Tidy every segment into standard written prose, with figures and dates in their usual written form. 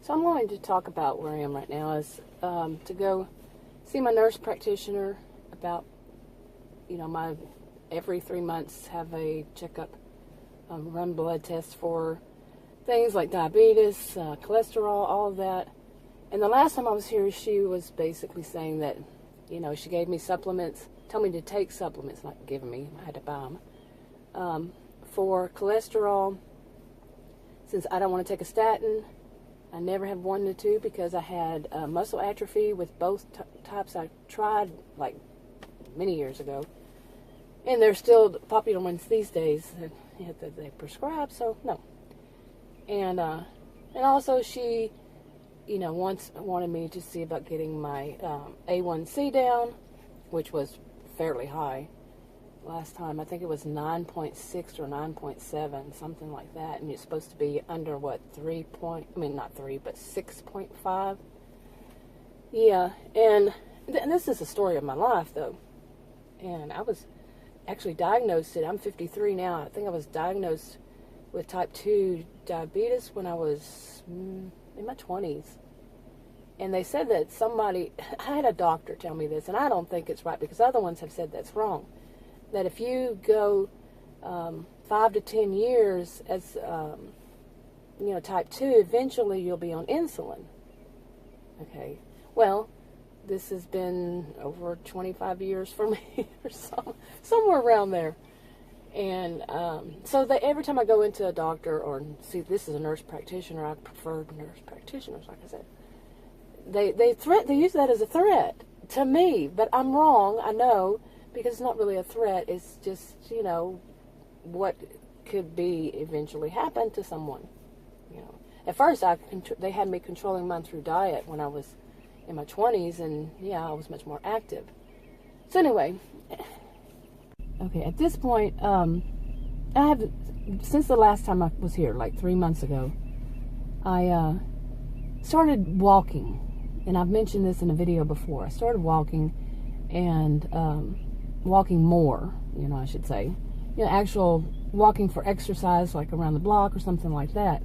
So I'm going to talk about where I am right now is to go see my nurse practitioner about, my every 3 months have a checkup, run blood tests for things like diabetes, cholesterol, all of that. And the last time I was here, she was basically saying that, she gave me supplements, told me to take supplements, not giving me, I had to buy them, for cholesterol. Since I don't want to take a statin, I never have wanted to because I had muscle atrophy with both types I tried like many years ago. And they're still popular ones these days that they prescribe, so no. And also she, once wanted me to see about getting my A1C down, which was fairly high. Last time, I think it was 9.6 or 9.7, something like that. And it's supposed to be under, what, 6.5. Yeah, and this is the story of my life, though. And I was actually diagnosed, I'm 53 now, I think I was diagnosed with type 2 diabetes when I was in my 20s. And they said that I had a doctor tell me this, and I don't think it's right because other ones have said that's wrong. That if you go 5 to 10 years as, type 2, eventually you'll be on insulin. Okay. Well, this has been over 25 years for me, or somewhere around there. And so every time I go into a doctor or see, this is a nurse practitioner, I prefer nurse practitioners, like I said. They use that as a threat to me, but I'm wrong, I know. Because it's not really a threat, it's just, what could be eventually happen to someone. At first, they had me controlling mine through diet when I was in my 20s, and I was much more active. So anyway, okay, at this point, since the last time I was here, like 3 months ago, I started walking, and I've mentioned this in a video before. I started walking, and walking more, I should say. Actual walking for exercise, like around the block or something like that.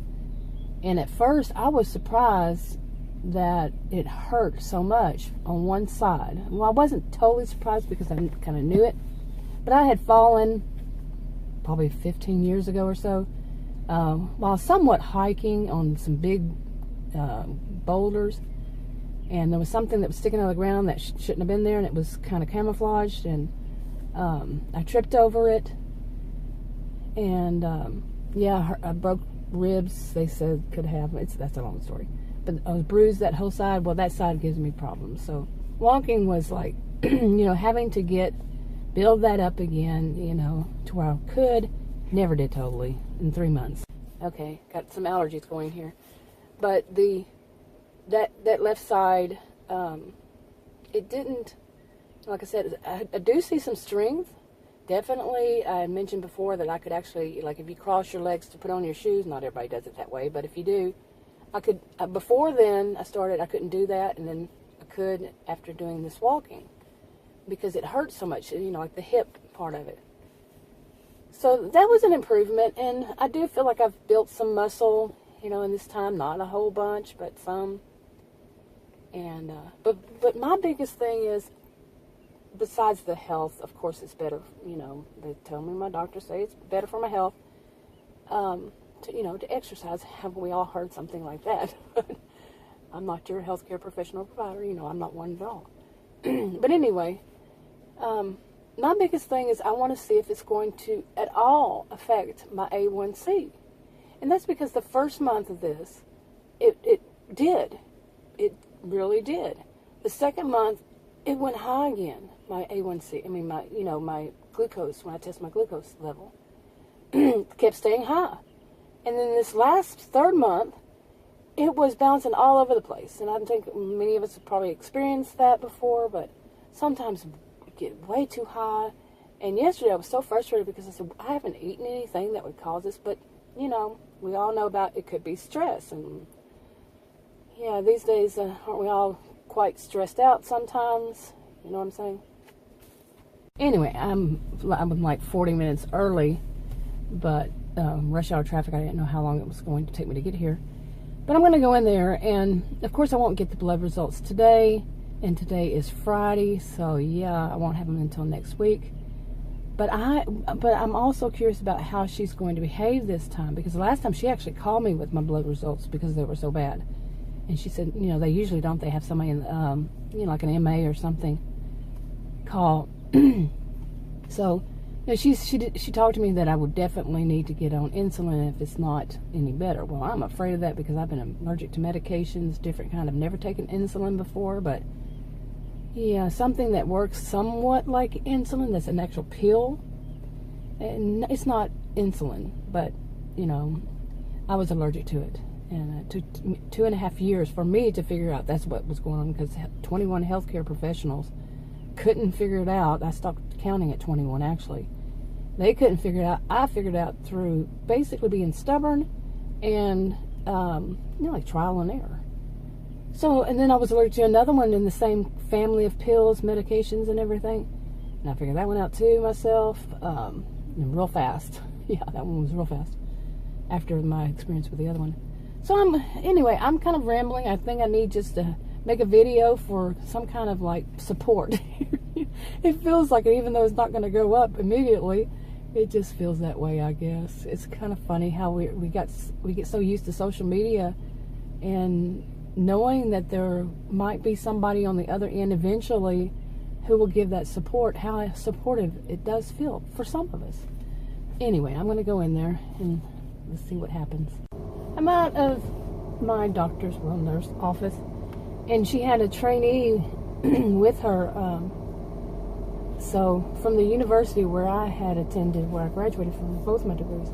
And at first, I was surprised that it hurt so much on one side. Well, I wasn't totally surprised because I kind of knew it. But I had fallen probably 15 years ago or so while somewhat hiking on some big boulders. And there was something that was sticking out of the ground that shouldn't have been there, and it was kind of camouflaged, and I tripped over it, and I broke ribs, they said could have. That's a long story. But I was bruised that whole side. Well, that side gives me problems. So walking was like, having to build that up again, to where I could. Never did totally in 3 months. Okay, got some allergies going here. But that left side, it didn't, like I said, I do see some strength. Definitely, I mentioned before that I could actually, like if you cross your legs to put on your shoes, not everybody does it that way, but if you do, I could, before then I couldn't do that, and then I could after doing this walking, because it hurts so much, like the hip part of it. So that was an improvement, and I do feel like I've built some muscle, in this time, not a whole bunch, but some. And but my biggest thing is, besides the health, of course it's better, they tell me, my doctors say it's better for my health, to exercise. Have we all heard something like that? I'm not your healthcare professional provider, I'm not one at all. But anyway, my biggest thing is I want to see if it's going to at all affect my A1C. And that's because the first month of this, it did. It really did. The second month, it went high again, my A1C. My glucose, when I test my glucose level, kept staying high. And then this last third month, it was bouncing all over the place. And I think many of us have probably experienced that before, but sometimes it get way too high. And yesterday I was so frustrated because I said, I haven't eaten anything that would cause this, but, we all know about it could be stress. And, these days, aren't we all quite stressed out sometimes? You know what I'm saying? Anyway, I'm like 40 minutes early, but rush hour traffic, I didn't know how long it was going to take me to get here. But I'm going to go in there, and of course I won't get the blood results today, and today is Friday, so yeah, I won't have them until next week. But I'm also curious about how she's going to behave this time, because the last time she actually called me with my blood results because they were so bad. And she said, you know, they usually don't. They have somebody in, you know, like an MA or something call. So, you know, she talked to me that I would definitely need to get on insulin if it's not any better. Well, I'm afraid of that because I've been allergic to medications, different kind. I've never taken insulin before, but yeah, something that works somewhat like insulin, that's an actual pill. And it's not insulin, but, you know, I was allergic to it. And it took 2.5 years for me to figure out that's what was going on, because 21 healthcare professionals couldn't figure it out. I stopped counting at 21, actually. They couldn't figure it out. I figured it out through basically being stubborn and, you know, like trial and error. So, and then I was allergic to another one in the same family of pills, medications, and everything. And I figured that one out too myself, real fast. Yeah, that one was real fast after my experience with the other one. So I'm kind of rambling. I think I need just to make a video for some kind of like support. It feels like it, even though it's not going to go up immediately, it just feels that way, I guess. It's kind of funny how we get so used to social media and knowing that there might be somebody on the other end eventually who will give that support, how supportive it does feel for some of us. Anyway, I'm going to go in there and let's see what happens. I'm out of my doctor's, nurse office, and she had a trainee with her, so from the university where I had attended, where I graduated from both my degrees,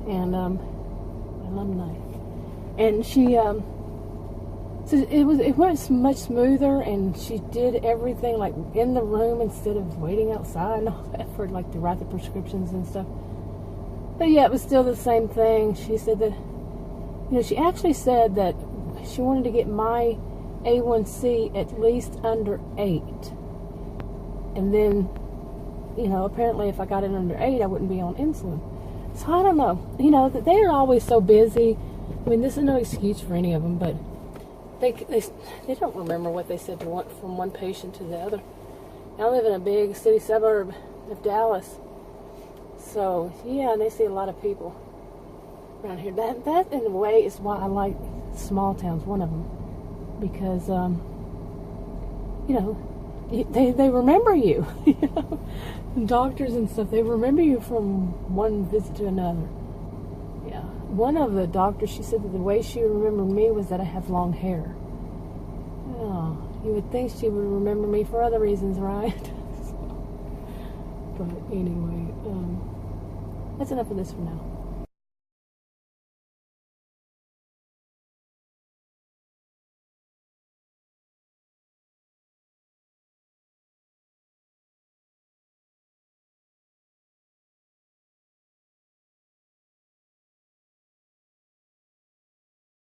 and alumni, and she, so it went much smoother, and she did everything like in the room instead of waiting outside and all that for like to write the prescriptions and stuff. But yeah, it was still the same thing. She said that, you know, she actually said that she wanted to get my A1C at least under 8. And then, you know, apparently if I got it under 8, I wouldn't be on insulin. So I don't know. You know, they are always so busy. I mean, this is no excuse for any of them, but they don't remember what they said from one patient to the other. I live in a big city suburb of Dallas. So, yeah, and they see a lot of people around here. That in a way is why I like small towns, one of them, because you know, they remember you. You know, doctors and stuff, they remember you from one visit to another. Yeah, one of the doctors, she said that the way she remembered me was that I have long hair. Oh, you would think she would remember me for other reasons, right? But anyway, that's enough of this for now.